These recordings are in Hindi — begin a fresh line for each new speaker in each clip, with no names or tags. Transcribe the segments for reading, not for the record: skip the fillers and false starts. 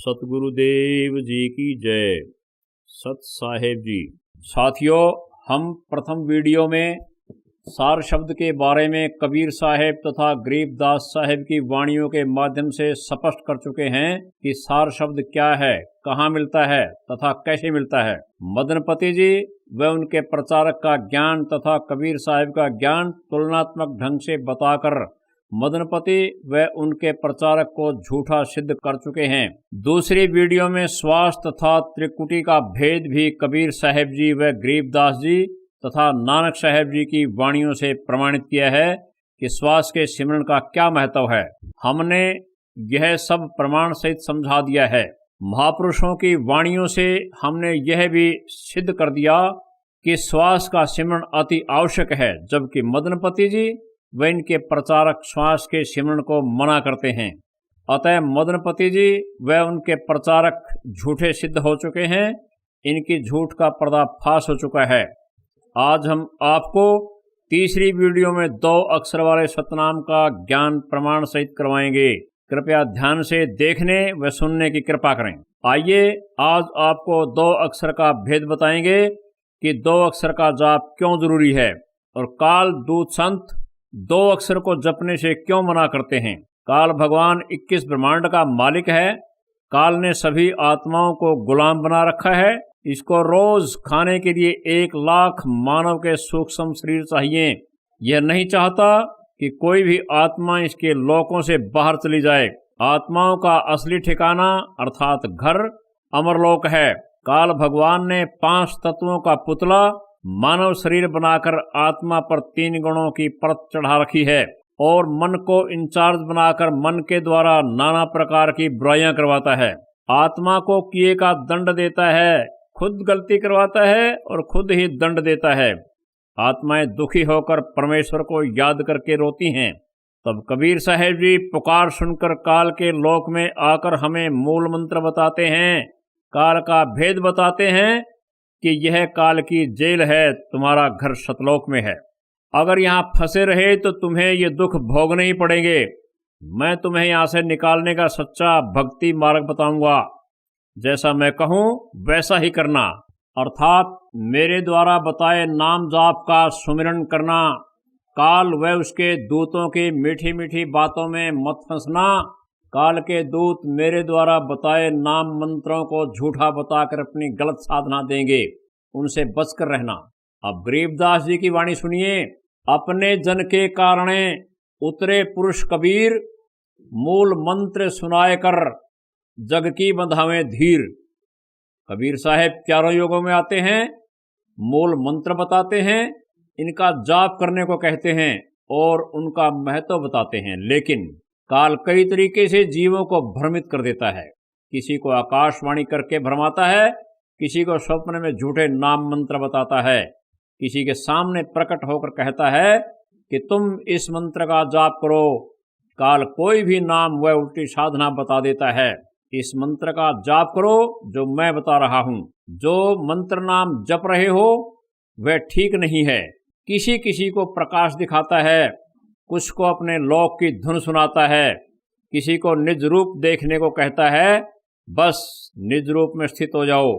सतगुरुदेव जी की जय। सत साहेब जी। साथियों, हम प्रथम वीडियो में सार शब्द के बारे में कबीर साहेब तथा गरीबदास साहेब की वाणियों के माध्यम से स्पष्ट कर चुके हैं कि सार शब्द क्या है, कहाँ मिलता है तथा कैसे मिलता है। मदनपति जी व उनके प्रचारक का ज्ञान तथा कबीर साहेब का ज्ञान तुलनात्मक ढंग से बताकर मदनपति व उनके प्रचारक को झूठा सिद्ध कर चुके हैं। दूसरी वीडियो में श्वास तथा त्रिकुटी का भेद भी कबीर साहेब जी व गरीबदास जी तथा नानक साहेब जी की वाणियों से प्रमाणित किया है कि श्वास के सिमरन का क्या महत्व है। हमने यह सब प्रमाण सहित समझा दिया है। महापुरुषों की वाणियों से हमने यह भी सिद्ध कर दिया कि श्वास का सिमरन अति आवश्यक है, जबकि मदनपति जी व इनके प्रचारक श्वास के सिमरन को मना करते हैं। अतः मदनपति जी व उनके प्रचारक झूठे सिद्ध हो चुके हैं। इनकी झूठ का पर्दाफाश हो चुका है। आज हम आपको तीसरी वीडियो में 2 अक्षर वाले सतनाम का ज्ञान प्रमाण सहित करवाएंगे। कृपया ध्यान से देखने व सुनने की कृपा करें। आइए आज आपको 2 अक्षर का भेद बताएंगे कि 2 अक्षर का जाप क्यों जरूरी है और काल दूत संत 2 अक्षर को जपने से क्यों मना करते हैं। काल भगवान 21 ब्रह्मांड का मालिक है। काल ने सभी आत्माओं को गुलाम बना रखा है। इसको रोज खाने के लिए 1 लाख मानव के सूक्ष्म शरीर चाहिए। यह नहीं चाहता कि कोई भी आत्मा इसके लोकों से बाहर चली जाए। आत्माओं का असली ठिकाना अर्थात घर अमरलोक है। काल भगवान ने 5 तत्वों का पुतला मानव शरीर बनाकर आत्मा पर 3 गुणों की परत चढ़ा रखी है और मन को इंचार्ज बनाकर मन के द्वारा नाना प्रकार की बुराइयां करवाता है। आत्मा को किए का दंड देता है, खुद गलती करवाता है और खुद ही दंड देता है। आत्माएं दुखी होकर परमेश्वर को याद करके रोती हैं। तब कबीर साहेब जी पुकार सुनकर काल के लोक में आकर हमें मूल मंत्र बताते हैं, काल का भेद बताते हैं कि यह काल की जेल है, तुम्हारा घर सतलोक में है। अगर यहाँ फंसे रहे तो तुम्हें ये दुख भोगने ही पड़ेंगे। मैं तुम्हें यहाँ से निकालने का सच्चा भक्ति मार्ग बताऊंगा। जैसा मैं कहूँ वैसा ही करना, अर्थात मेरे द्वारा बताए नाम जाप का सुमिरन करना। काल व उसके दूतों की मीठी मीठी बातों में मत फंसना। काल के दूत मेरे द्वारा बताए नाम मंत्रों को झूठा बताकर अपनी गलत साधना देंगे, उनसे बचकर रहना। अब गरीबदास जी की वाणी सुनिए। अपने जन के कारणे उतरे पुरुष कबीर, मूल मंत्र सुनाए कर जग की बंधावें धीर। कबीर साहेब 4 योगों में आते हैं, मूल मंत्र बताते हैं, इनका जाप करने को कहते हैं और उनका महत्व बताते हैं। लेकिन काल कई तरीके से जीवों को भ्रमित कर देता है। किसी को आकाशवाणी करके भरमाता है, किसी को स्वप्न में झूठे नाम मंत्र बताता है, किसी के सामने प्रकट होकर कहता है कि तुम इस मंत्र का जाप करो। काल कोई भी नाम व उल्टी साधना बता देता है। इस मंत्र का जाप करो जो मैं बता रहा हूँ। जो मंत्र नाम जप रहे हो वह ठीक नहीं है। किसी किसी को प्रकाश दिखाता है, कुछ को अपने लोक की धुन सुनाता है, किसी को निज रूप देखने को कहता है। बस निज रूप में स्थित हो जाओ,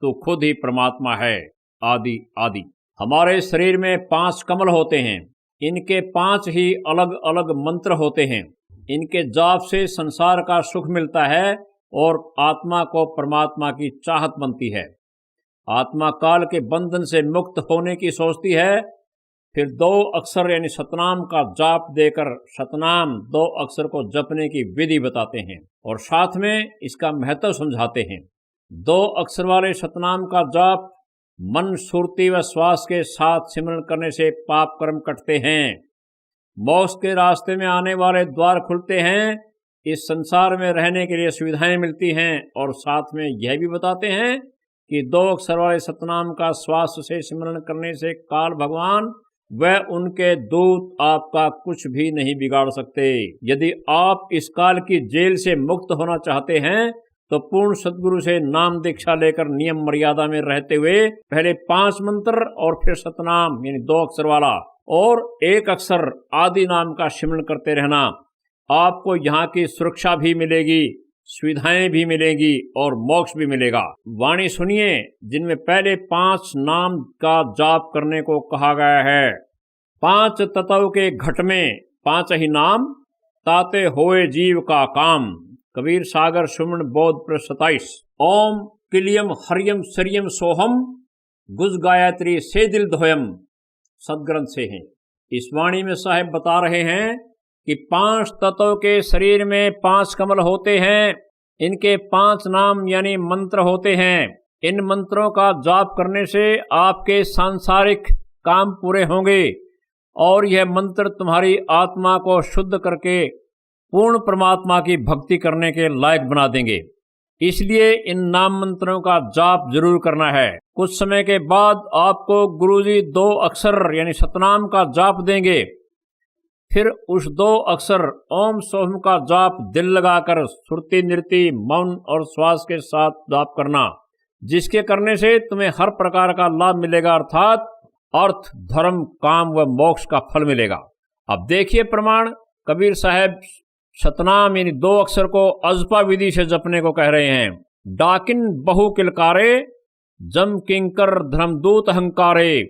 तो खुद ही परमात्मा है, आदि आदि। हमारे शरीर में 5 कमल होते हैं। इनके 5 ही अलग अलग मंत्र होते हैं। इनके जाप से संसार का सुख मिलता है और आत्मा को परमात्मा की चाहत बनती है। आत्मा काल के बंधन से मुक्त होने की सोचती है। फिर 2 अक्षर यानी सतनाम का जाप देकर सतनाम 2 अक्षर को जपने की विधि बताते हैं और साथ में इसका महत्व समझाते हैं। 2 अक्षर वाले सतनाम का जाप मन, सुरती व श्वास के साथ सिमरन करने से पाप कर्म कटते हैं। मोक्ष के रास्ते में आने वाले द्वार खुलते हैं। इस संसार में रहने के लिए सुविधाएं मिलती हैं और साथ में यह भी बताते हैं कि 2 अक्षर वाले सतनाम का श्वास से सिमरन करने से काल भगवान व उनके दूत आपका कुछ भी नहीं बिगाड़ सकते। यदि आप इस काल की जेल से मुक्त होना चाहते हैं तो पूर्ण सद्गुरु से नाम दीक्षा लेकर नियम मर्यादा में रहते हुए पहले 5 मंत्र और फिर सतनाम यानी 2 अक्षर वाला और 1 अक्षर आदि नाम का सिमरन करते रहना। आपको यहाँ की सुरक्षा भी मिलेगी, सुविधाएं भी मिलेंगी और मोक्ष भी मिलेगा। वाणी सुनिए जिनमें पहले 5 नाम का जाप करने को कहा गया है। 5 तत्व के घट में 5 ही नाम, ताते होए जीव का काम। कबीर सागर सुमन बोध पृष्ठ 27। ओम किलियम हरियम सरियम सोहम, गुज गायत्री से दिल धोयम, सदग्रंथ से हैं। इस वाणी में साहेब बता रहे हैं कि 5 तत्व के शरीर में 5 कमल होते हैं। इनके 5 नाम यानी मंत्र होते हैं। इन मंत्रों का जाप करने से आपके सांसारिक काम पूरे होंगे और यह मंत्र तुम्हारी आत्मा को शुद्ध करके पूर्ण परमात्मा की भक्ति करने के लायक बना देंगे। इसलिए इन नाम मंत्रों का जाप जरूर करना है। कुछ समय के बाद आपको गुरुजी 2 अक्षर यानी सतनाम का जाप देंगे। फिर उस 2 अक्षर ओम सोहम का जाप दिल लगाकर सुरती नृति मौन और श्वास के साथ जाप करना, जिसके करने से तुम्हें हर प्रकार का लाभ मिलेगा, अर्थात अर्थ धर्म काम व मोक्ष का फल मिलेगा। अब देखिए प्रमाण। कबीर साहब सतनाम यानी 2 अक्षर को अजपा विधि से जपने को कह रहे हैं। डाकिन बहु किलकारे, जम किंकर धर्मदूत अहंकारे,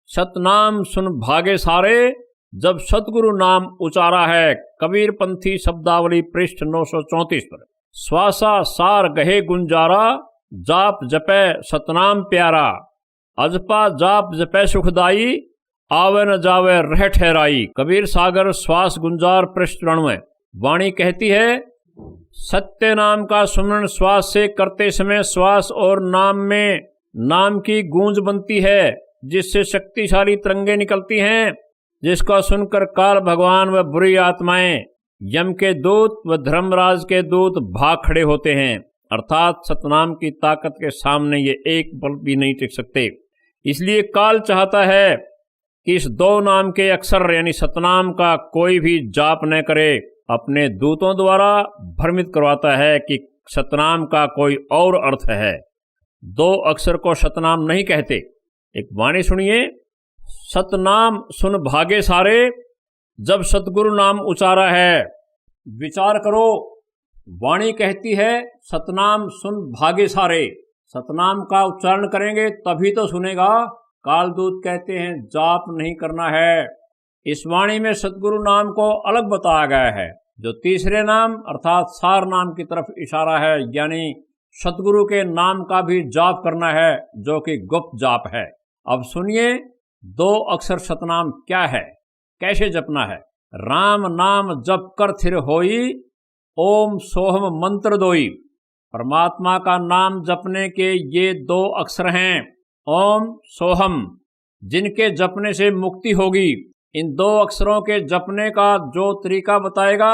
सतनाम सुन भागे सारे, जब सतगुरु नाम उचारा है। कबीर पंथी शब्दावली पृष्ठ 934 पर। श्वासा सार गहे गुंजारा, जाप जपे सतनाम प्यारा, अजपा जाप जपे सुखदाई, आवे न जावे रह ठहराई। कबीर सागर श्वास गुंजार पृष्ठ 99। वाणी कहती है, सत्य नाम का सुमरण श्वास से करते समय श्वास और नाम में नाम की गूंज बनती है, जिससे शक्तिशाली तरंगे निकलती हैं, जिसका सुनकर काल भगवान व बुरी आत्माएं, यम के दूत व धर्मराज के दूत भाग खड़े होते हैं। अर्थात सतनाम की ताकत के सामने ये एक पल भी नहीं टिक सकते। इसलिए काल चाहता है कि इस 2 नाम के अक्षर यानी सतनाम का कोई भी जाप न करे। अपने दूतों द्वारा भ्रमित करवाता है कि सतनाम का कोई और अर्थ है। 2 अक्षर को सतनाम नहीं कहते। एक वाणी सुनिए। सतनाम सुन भागे सारे, जब सतगुरु नाम उचारा है। विचार करो। वाणी कहती है सतनाम सुन भागे सारे। सतनाम का उच्चारण करेंगे तभी तो सुनेगा। कालदूत कहते हैं जाप नहीं करना है। इस वाणी में सतगुरु नाम को अलग बताया गया है, जो तीसरे नाम अर्थात सार नाम की तरफ इशारा है, यानी सतगुरु के नाम का भी जाप करना है, जो कि गुप्त जाप है। अब सुनिए 2 अक्षर सतनाम क्या है, कैसे जपना है। राम नाम जप कर थिर होई, ओम सोहम मंत्र दोई। परमात्मा का नाम जपने के ये 2 अक्षर हैं, ओम सोहम, जिनके जपने से मुक्ति होगी। इन 2 अक्षरों के जपने का जो तरीका बताएगा,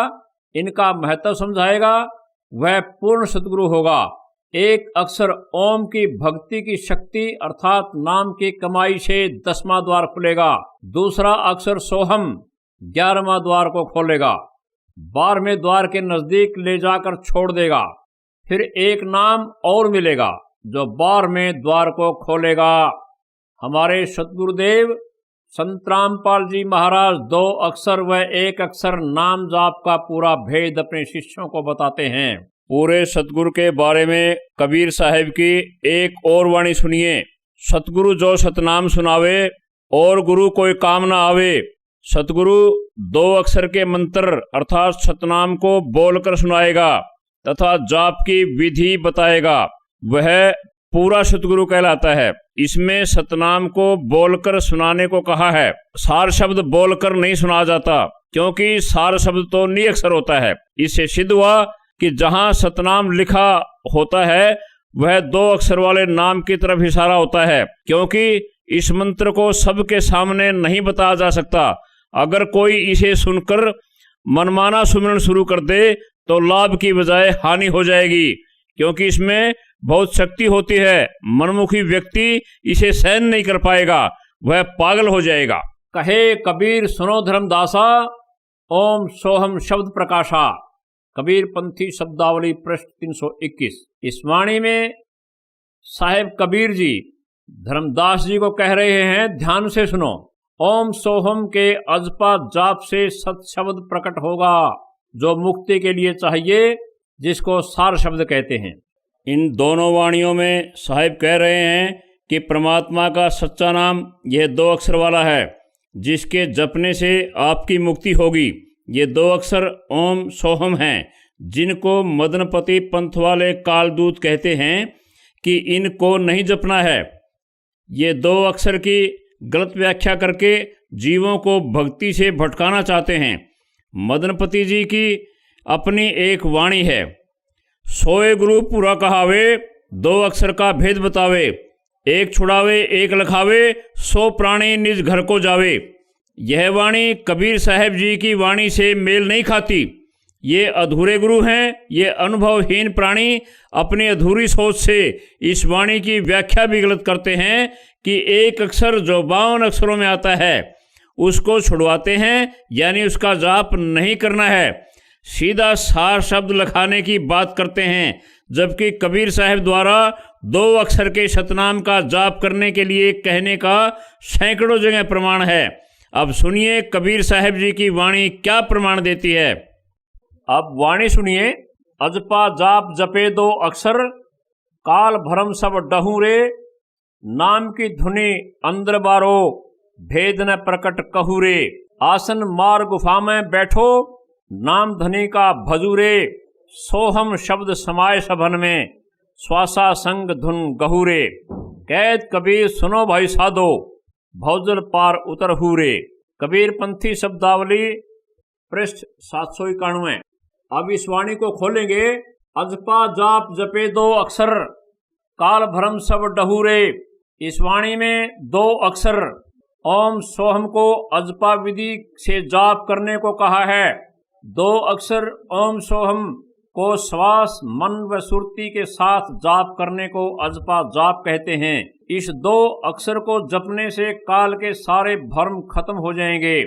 इनका महत्व समझाएगा, वह पूर्ण सतगुरु होगा। एक अक्षर ओम की भक्ति की शक्ति अर्थात नाम की कमाई से 10वां द्वार खुलेगा। दूसरा अक्षर सोहम 11वां द्वार को खोलेगा, 12वें द्वार के नजदीक ले जाकर छोड़ देगा। फिर एक नाम और मिलेगा जो 12वें द्वार को खोलेगा। हमारे सतगुरुदेव संत रामपाल जी महाराज 2 अक्षर व 1 अक्षर नाम जाप का पूरा भेद अपने शिष्यों को बताते हैं। पूरे सतगुरु के बारे में कबीर साहब की एक और वाणी सुनिए। सतगुरु जो सतनाम सुनावे और गुरु कोई काम ना आवे। सतगुरु 2 अक्षर के मंत्र अर्थात सतनाम को बोलकर सुनाएगा तथा जाप की विधि बताएगा, वह पूरा सतगुरु कहलाता है। इसमें सतनाम को बोलकर सुनाने को कहा है। सार शब्द बोलकर नहीं सुना जाता, क्योंकि सार शब्द तो निअक्षर होता है। इससे सिद्ध हुआ कि जहां सतनाम लिखा होता है वह 2 अक्षर वाले नाम की तरफ इशारा होता है, क्योंकि इस मंत्र को सबके सामने नहीं बताया जा सकता। अगर कोई इसे सुनकर मनमाना सुमिरन शुरू कर दे तो लाभ की बजाय हानि हो जाएगी, क्योंकि इसमें बहुत शक्ति होती है। मनमुखी व्यक्ति इसे सहन नहीं कर पाएगा, वह पागल हो जाएगा। कहे कबीर सुनो धर्मदासा, ओम सोहम शब्द प्रकाशा। कबीर पंथी शब्दावली पृष्ठ 321। इस वाणी में साहेब कबीर जी धर्मदास जी को कह रहे हैं, ध्यान से सुनो। ओम सोहम के अजपा जाप से सत शब्द प्रकट होगा, जो मुक्ति के लिए चाहिए। जिसको सार शब्द कहते हैं। इन दोनों वाणियों में साहिब कह रहे हैं कि परमात्मा का सच्चा नाम यह 2 अक्षर वाला है, जिसके जपने से आपकी मुक्ति होगी। ये 2 अक्षर ओम सोहम हैं, जिनको मदनपति पंथ वाले कालदूत कहते हैं कि इनको नहीं जपना है। ये 2 अक्षर की गलत व्याख्या करके जीवों को भक्ति से भटकाना चाहते हैं। मदनपति जी की अपनी एक वाणी है, सोए गुरु पूरा कहावे, 2 अक्षर का भेद बतावे, एक छुड़ावे एक लखावे, 100 प्राणी निज घर को जावे। यह वाणी कबीर साहब जी की वाणी से मेल नहीं खाती। ये अधूरे गुरु हैं। ये अनुभवहीन प्राणी अपनी अधूरी सोच से इस वाणी की व्याख्या भी गलत करते हैं कि एक अक्षर जो 52 अक्षरों में आता है उसको छुड़वाते हैं, यानी उसका जाप नहीं करना है, सीधा सार शब्द लखाने की बात करते हैं। जबकि कबीर साहब द्वारा 2 अक्षर के सतनाम का जाप करने के लिए कहने का सैकड़ों जगह प्रमाण है। अब सुनिए कबीर साहब जी की वाणी क्या प्रमाण देती है। अब वाणी सुनिए। अजपा जाप जपे 2 अक्षर, काल भरम सब डहूं रे, नाम की धुनी अंदर बारो, भेद न प्रकट कहू रे। आसन मार गुफा में बैठो, नाम धनी का भजू रे, सोहम शब्द समाये सभन में, श्वासा संग धुन गहू रे। कैद कबीर सुनो भाई साधो, भौजल पार उतर हुरे। कबीर पंथी शब्दावली पृष्ठ 791। अब इस वाणी को खोलेंगे। अजपा जाप जपे 2 अक्षर, काल भरम सब डहूरे। इस वाणी में 2 अक्षर ओम सोहम को अजपा विधि से जाप करने को कहा है। 2 अक्षर ओम सोहम को श्वास मन व सुरती के साथ जाप करने को अजपा जाप कहते हैं। इस 2 अक्षर को जपने से काल के सारे भ्रम खत्म हो जाएंगे।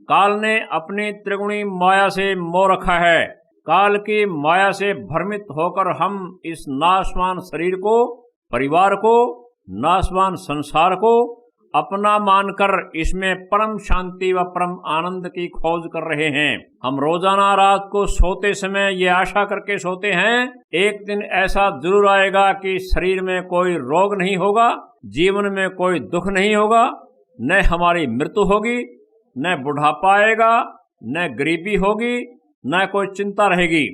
काल ने अपनी त्रिगुणी माया से मोह रखा है। काल की माया से भ्रमित होकर हम इस नाशवान शरीर को, परिवार को, नाशवान संसार को अपना मानकर इसमें परम शांति व परम आनंद की खोज कर रहे हैं। हम रोजाना रात को सोते समय ये आशा करके सोते हैं एक दिन ऐसा जरूर आएगा कि शरीर में कोई रोग नहीं होगा, जीवन में कोई दुख नहीं होगा, न हमारी मृत्यु होगी, न बुढ़ापा आएगा, न गरीबी होगी, न कोई चिंता रहेगी।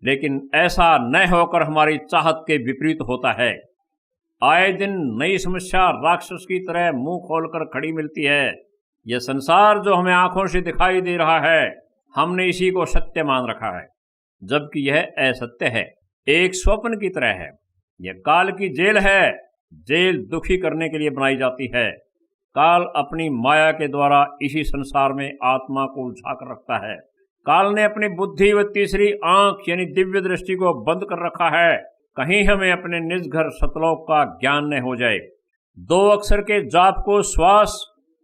लेकिन ऐसा न होकर हमारी चाहत के विपरीत होता है। आए दिन नई समस्या राक्षस की तरह मुंह खोलकर खड़ी मिलती है। यह संसार जो हमें आंखों से दिखाई दे रहा है, हमने इसी को सत्य मान रखा है, जबकि यह असत्य है, एक स्वप्न की तरह है। यह काल की जेल है। जेल दुखी करने के लिए बनाई जाती है। काल अपनी माया के द्वारा इसी संसार में आत्मा को उलझा कर रखता है। काल ने अपनी बुद्धि व तीसरी आंख यानी दिव्य दृष्टि को बंद कर रखा है, कहीं हमें अपने निज घर सतलोक का ज्ञान न हो जाए। 2 अक्षर के जाप को श्वास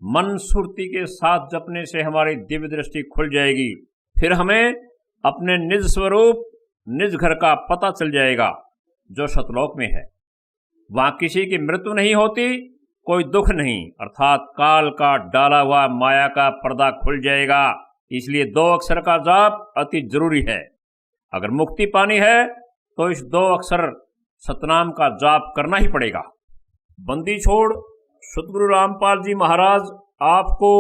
मन सुरती के साथ जपने से हमारी दिव्य दृष्टि खुल जाएगी। फिर हमें अपने निज स्वरूप, निज घर का पता चल जाएगा जो सतलोक में है। वहां किसी की मृत्यु नहीं होती, कोई दुख नहीं, अर्थात काल का डाला हुआ माया का पर्दा खुल जाएगा। इसलिए 2 अक्षर का जाप अति जरूरी है। अगर मुक्ति पानी है तो इस 2 अक्षर सतनाम का जाप करना ही पड़ेगा। बंदी छोड़ सतगुरु रामपाल जी महाराज आपको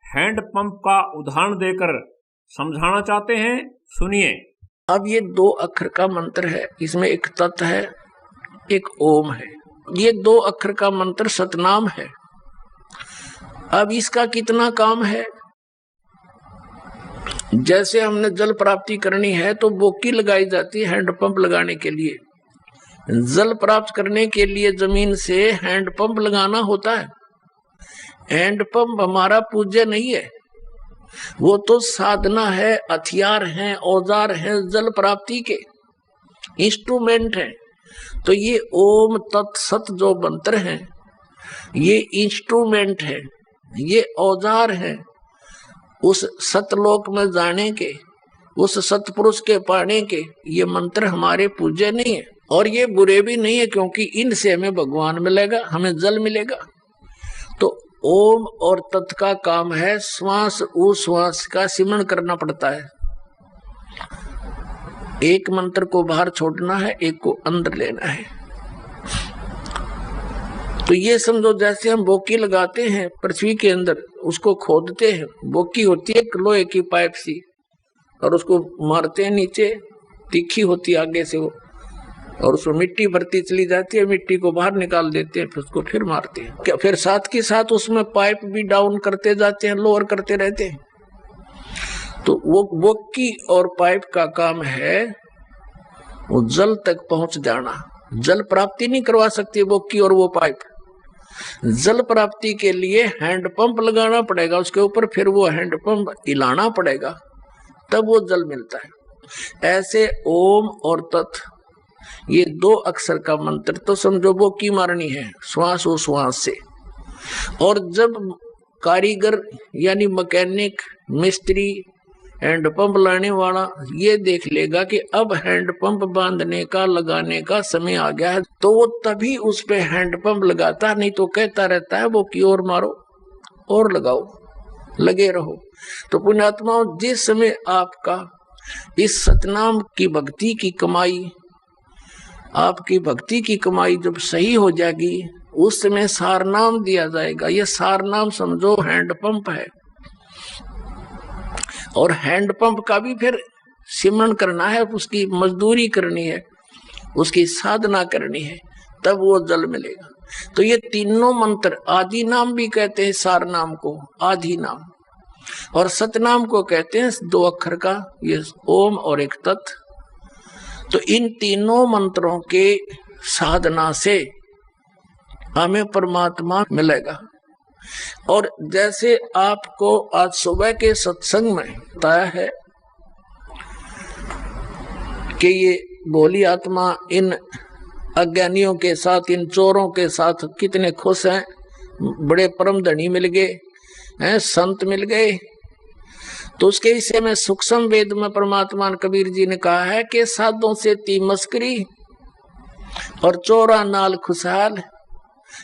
हैंड पंप का उदाहरण देकर समझाना चाहते हैं। सुनिए।
अब ये 2 अक्षर का मंत्र है, इसमें एक तत् है, एक ओम है। ये 2 अक्षर का मंत्र सतनाम है। अब इसका कितना काम है? जैसे हमने जल प्राप्ति करनी है तो बोकी लगाई जाती है हैंडपंप लगाने के लिए। जल प्राप्त करने के लिए जमीन से हैंडपंप लगाना होता है। हैंडपंप हमारा पूज्य नहीं है, वो तो साधना है, हथियार हैं, औजार हैं, जल प्राप्ति के इंस्ट्रूमेंट हैं। तो ये ओम तत्सत जो मंत्र हैं, ये इंस्ट्रूमेंट है, ये औजार है उस सतलोक में जाने के, उस सतपुरुष के पाने के। ये मंत्र हमारे पूज्य नहीं है और ये बुरे भी नहीं है, क्योंकि इनसे हमें भगवान मिलेगा, हमें जल मिलेगा। तो ओम और तत् का काम है श्वास उश्वास का सिमरण करना पड़ता है। एक मंत्र को बाहर छोड़ना है, एक को अंदर लेना है। तो ये समझो जैसे हम बोकी लगाते हैं पृथ्वी के अंदर, उसको खोदते हैं, बोकी होती है लोहे की पाइप सी, और उसको मारते हैं नीचे, तीखी होती है आगे से वो, और उसमें मिट्टी भरती चली जाती है, मिट्टी को बाहर निकाल देते हैं, फिर उसको फिर मारते हैं। क्या फिर साथ के साथ उसमें पाइप भी डाउन करते जाते हैं, लोअर करते रहते हैं। तो वो बोकी और पाइप का काम है वो जल तक पहुंच जाना। जल प्राप्ति नहीं करवा सकती बोकी और वो पाइप। जल प्राप्ति के लिए हैंडपंप लगाना पड़ेगा उसके ऊपर, फिर वो हैंडपंप हिलाना पड़ेगा, तब वो जल मिलता है। ऐसे ओम और तत्, ये 2 अक्षर का मंत्र तो समझो बोकी मारनी है श्वास ओ श्वास से। और जब कारीगर यानी मैकेनिक, मिस्त्री, हैंडपंप लाने वाला ये देख लेगा कि अब हैंडपंप बांधने का, लगाने का समय आ गया है, तो वो तभी उस पे हैंडपंप लगाता, नहीं तो कहता रहता है वो की ओर मारो और लगाओ, लगे रहो। तो पुण्यात्माओं, जिस समय आपका इस सतनाम की भक्ति की कमाई, आपकी भक्ति की कमाई जब सही हो जाएगी, उस समय सारनाम दिया जाएगा। ये सारनाम समझो हैंडपंप है, और हैंडपंप का भी फिर सिमरन करना है, उसकी मजदूरी करनी है, उसकी साधना करनी है, तब वो जल मिलेगा। तो ये तीनों मंत्र, आदि नाम भी कहते हैं सारनाम को, आदि नाम, और सतनाम को कहते हैं 2 अक्षर का, ये ओम और एक तत्। तो इन तीनों मंत्रों के साधना से हमें परमात्मा मिलेगा। और जैसे आपको आज सुबह के सत्संग में बताया है कि ये भोली आत्मा इन अज्ञानियों के साथ, इन चोरों के साथ कितने खुश हैं, बड़े परम धनी मिल गए हैं, संत मिल गए। तो उसके हिस्से में सूक्ष्म वेद में परमात्मा कबीर जी ने कहा है कि साधों से ती मस्करी और चोरा नाल खुशहाल,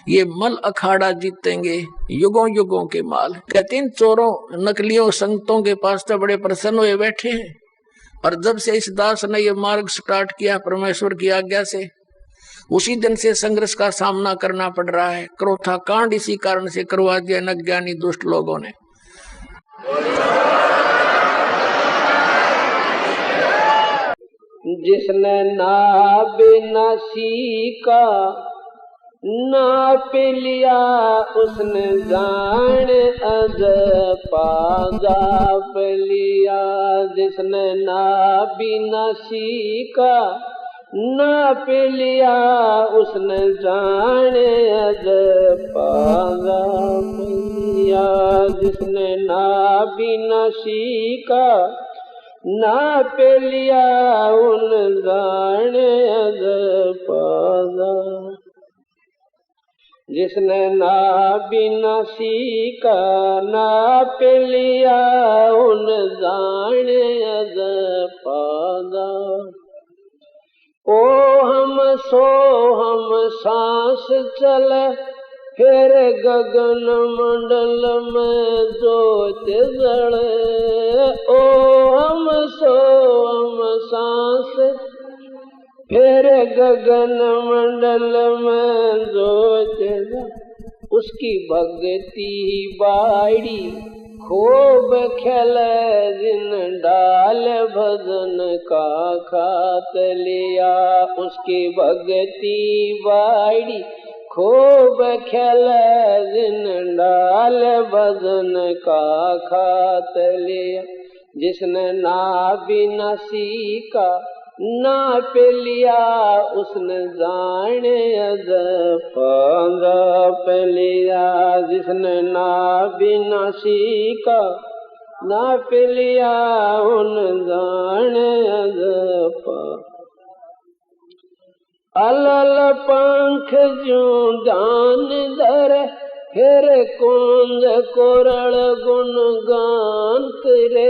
ये मल अखाड़ा जीतेंगे युगों युगों के माल। कहते हैं चोरों, नकलियों, संतों के पास तो बड़े प्रसन्न हुए बैठे हैं, और जब से इस दास ने ये मार्ग स्टार्ट किया परमेश्वर की आज्ञा से, उसी दिन से संघर्ष का सामना करना पड़ रहा है। क्रोथा कांड इसी कारण से करवा दिया अज्ञानी दुष्ट लोगों ने।
जिसने नाभ न सीखा नाप लिया, उसने जान अज पाजाप लिया। जिसने नाभ न सीखा नाप लिया, उसने जान अज पाजाप लिया। जिसने नाभ न सीखा नाप लिया, उन जान अज पाजा। जिसने नाभ न सीखा नाप लिया, उन जान अज पाजा। ओ हम सो हम सांस चले, फिर गगन मंडल में ज्योत जले। ओ हम सो हम सांस, फिर गगन मंडल में ज्योत जले। उसकी भक्ति बाड़ी खूब खेले, जिन डाल भजन का खात लिया। उसकी भक्ति बाड़ी खूब खेले, जिन डाल भजन का खात लिया। जिसने नाभ न सीखा नाप लिया, उसने जान अज पाजाप लिया। जिसने नाभ न सीखा नाप लिया, उन जान अज पा। अलल पंख ज्यों जान धर, फिर कुंज कोरल गुण गान करे।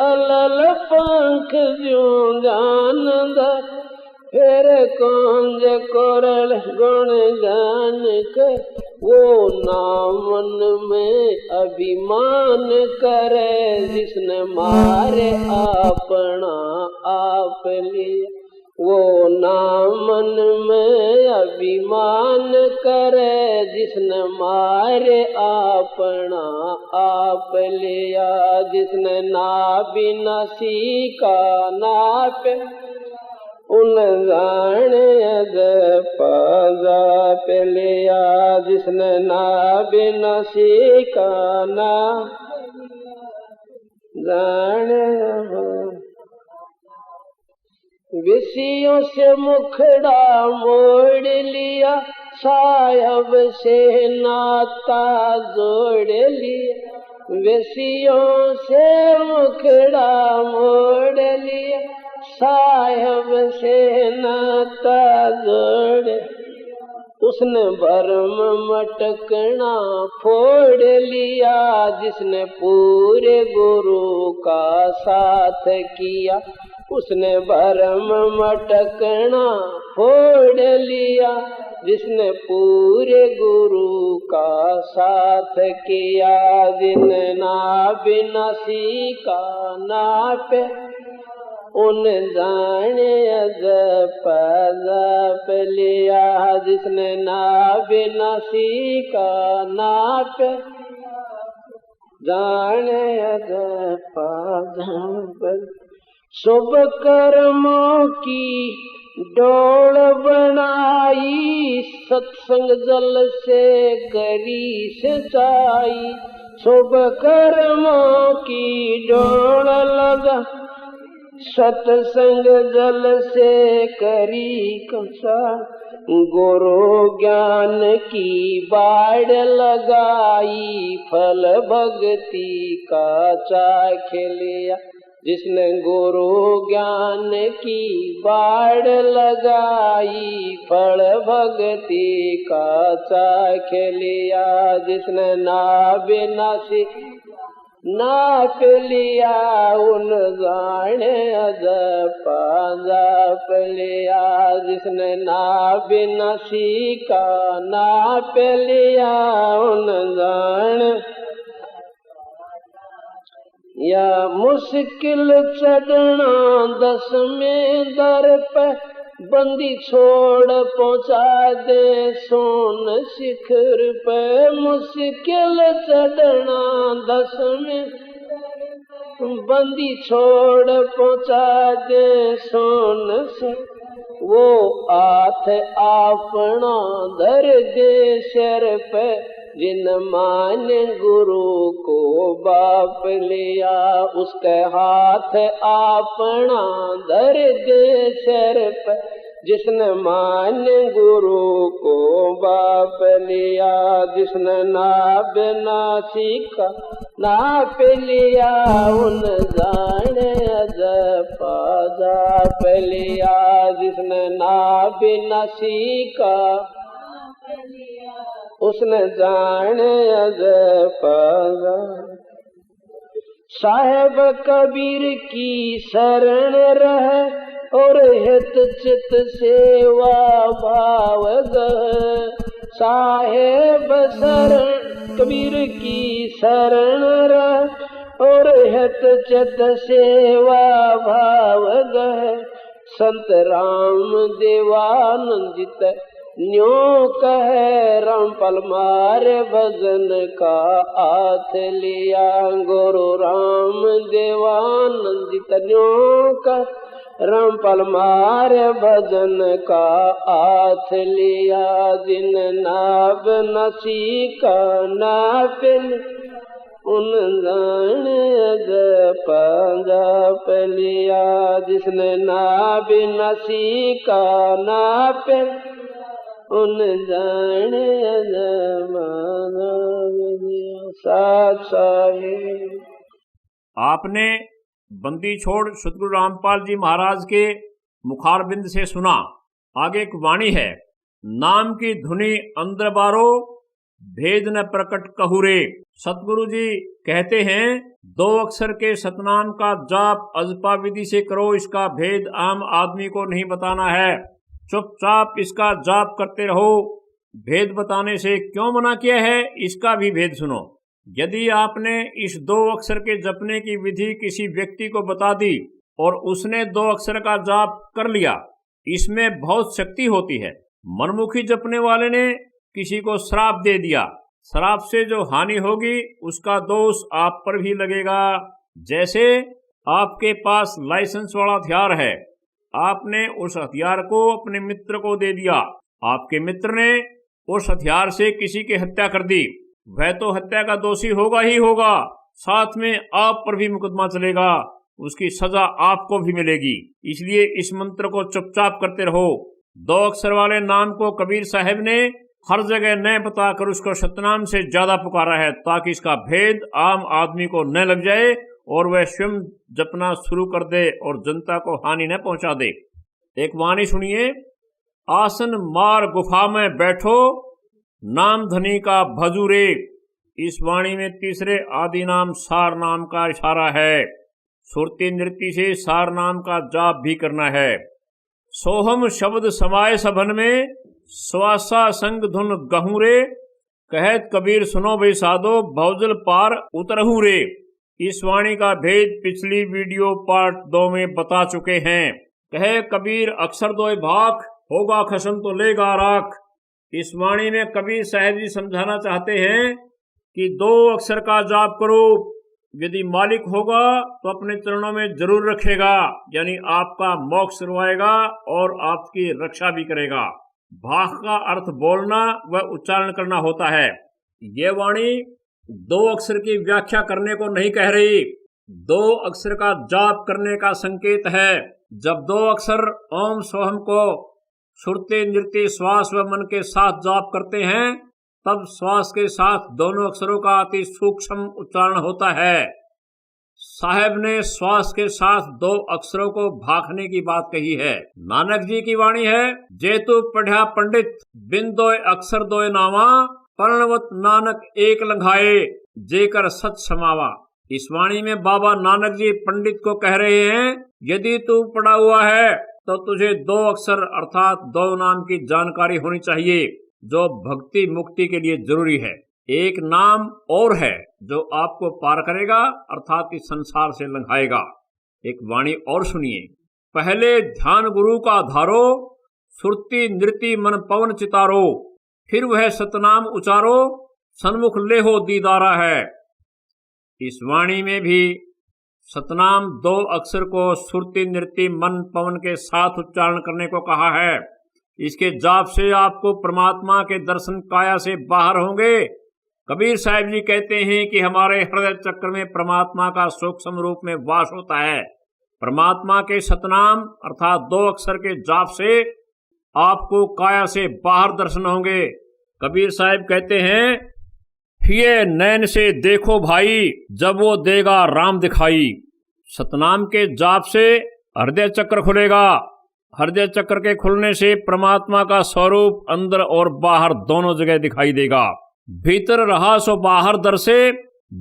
अलल पंख ज्यों जान धर, फिर कुंज कोरल गुण गान कर। वो नामन में अभिमान करे, जिसने मारे अपना आप लिया। वो नामन में अभिमान करे, जिसने मारे अपना आप लिया। जिसने ना बिना सीखा नाप, उन जाने अद पाजा पे लिया। जिसने ना बिना सीखा ना जाने, विषयों से मुखड़ा मोड़ लिया, साहब से नाता जोड़ लिया। विषयों से मुखड़ा मोड़ लिया, साहब से नाता जोड़। उसने भरम मटकना फोड़ लिया, जिसने पूरे गुरु का साथ किया। उसने भरम मटकना फोड़ लिया, जिसने पूरे गुरु का साथ किया। जिन ना बिना सीखा नापे, उन जाने अजप अजप लिया। जिसने ना बिना सीखा नापे, जाने अजप अजप। शुभ कर्मों की डोल बनाई, सत्संग जल से करी सिंचाई। शुभ कर्मों की डोल लगा, सत्संग जल से करी कंसा। गुरु ज्ञान की बाढ़ लगाई, फल भक्ति का चाख लिया। जिसने गुरु ज्ञान की बाढ़ लगाई, फल भक्ति का चाख लिया। जिसने ना बिनासी नाप लिया, उन जाने अजप अजप लिया। जिसने ना बिनासी का नाप लिया, उन जाने। या मुश्किल चढ़ना 10वें दर पे, बंदी छोड़ पहुंचा दे सोन शिखर पे। मुश्किल चढ़ना 10वें, बंदी छोड़ पहुंचा दे सोन शिखर। वो हाथ अपना धर दे सिर पे, जिन मान गुरु को बाप लिया। उसके हाथ अपना धर दे सिर पे, जिसने मान गुरु को बाप लिया। जिसने ना बिना सीखा नाप लिया, उन जाने अजप अजप लिया। जिसने ना बिना सीखा, उसने जाने अजप अजप। साहेब कबीर की शरण रहे, और हित चित सेवा भाव गए। साहेब शरण कबीर की शरण रहे, और हित चित सेवा भाव गए। संत राम देवानंदित न्यों कहे, रामपाल मारे भजन का हाथ लिया। गुरु राम देवानंदित न्यों कहे, रामपाल मारे भजन का हाथ लिया। जिन नाभ नसी का नापिल, उन जाने अजप अजप लिया। जिसने नाभ नसी का नापिल, उन जाने अजप अजप लिया। साथ साहिब।
आपने बंदी छोड़ सतगुरु रामपाल जी महाराज के मुखारबिंद से सुना। आगे एक वाणी है, नाम की धुनी अंदर बारो, भेद न प्रकट कहूरे। सतगुरु जी कहते हैं, 2 अक्षर के सतनाम का जाप अजपा विधि से करो। इसका भेद आम आदमी को नहीं बताना है। चुपचाप इसका जाप करते रहो। भेद बताने से क्यों मना किया है, इसका भी भेद सुनो। यदि आपने इस 2 अक्षर के जपने की विधि किसी व्यक्ति को बता दी और उसने 2 अक्षर का जाप कर लिया, इसमें बहुत शक्ति होती है। मनमुखी जपने वाले ने किसी को श्राप दे दिया, श्राप से जो हानि होगी उसका दोष आप पर भी लगेगा। जैसे आपके पास लाइसेंस वाला हथियार है, आपने उस हथियार को अपने मित्र को दे दिया, आपके मित्र ने उस हथियार से किसी की हत्या कर दी, वह तो हत्या का दोषी होगा ही होगा, साथ में आप पर भी मुकदमा चलेगा, उसकी सजा आपको भी मिलेगी। इसलिए इस मंत्र को चुपचाप करते रहो। 2 अक्षर वाले नाम को कबीर साहब ने हर जगह न बताकर उसको सतनाम से ज्यादा पुकारा है, ताकि इसका भेद आम आदमी को न लग जाए और वह स्वयं जपना शुरू कर दे और जनता को हानि न पहुंचा दे। एक वाणी सुनिए। आसन मार गुफा में बैठो, नाम धनी का भजूरे। इस वाणी में तीसरे आदि नाम सार नाम का इशारा है। सुरती नृत्य से सार नाम का जाप भी करना है। सोहम शब्द समाये सभन में, स्वासा संग धुन गहूं रे। कहत कबीर सुनो भाई साधो, भौजल पार उतरहूं रे। इस वाणी का भेद पिछली वीडियो पार्ट 2 में बता चुके हैं। कहे कबीर अक्षर दोय भाख, होगा खसम तो लेगा राख। इस वाणी में कबीर साहब जी समझाना चाहते हैं कि 2 अक्षर का जाप करो, यदि मालिक होगा तो अपने चरणों में जरूर रखेगा, यानी आपका मोक्ष करवाएगा और आपकी रक्षा भी करेगा। भाख का अर्थ बोलना व उच्चारण करना होता है। ये वाणी 2 अक्षर की व्याख्या करने को नहीं कह रही, 2 अक्षर का जाप करने का संकेत है। जब 2 अक्षर ओम सोहम को सुरते नृत्य श्वास व मन के साथ जाप करते हैं, तब श्वास के साथ दोनों अक्षरों का अति सूक्ष्म उच्चारण होता है। साहब ने श्वास के साथ 2 अक्षरों को भाखने की बात कही है। नानक जी की वाणी है, जेतु पढ़ा पंडित बिन 2 अक्षर 2 नावा, पर्णवत नानक एक लंघाए, जेकर सच समावा। इस वाणी में बाबा नानक जी पंडित को कह रहे हैं, यदि तू पढ़ा हुआ है तो तुझे 2 अक्षर अर्थात 2 नाम की जानकारी होनी चाहिए, जो भक्ति मुक्ति के लिए जरूरी है। एक नाम और है जो आपको पार करेगा, अर्थात इस संसार से लंघाएगा। एक वाणी और सुनिए। पहले ध्यान गुरु का धारो, सुरती नृत्य मन पवन चितारो, फिर वह सतनाम उचारो, सन्मुख लेहो दीदारा है। इस वाणी में भी सतनाम 2 अक्षर को सुरती नृत्य मन पवन के साथ उच्चारण करने को कहा है। इसके जाप से आपको परमात्मा के दर्शन काया से बाहर होंगे। कबीर साहब जी कहते हैं कि हमारे हृदय चक्र में परमात्मा का सूक्ष्म रूप में वास होता है। परमात्मा के सतनाम अर्थात 2 अक्षर के जाप से आपको काया से बाहर दर्शन होंगे। कबीर साहब कहते हैं, ये नैन से देखो भाई, जब वो देगा राम दिखाई। सतनाम के जाप से हृदय चक्र खुलेगा। हृदय चक्र के खुलने से परमात्मा का स्वरूप अंदर और बाहर दोनों जगह दिखाई देगा। भीतर रहा सो बाहर दर्शे,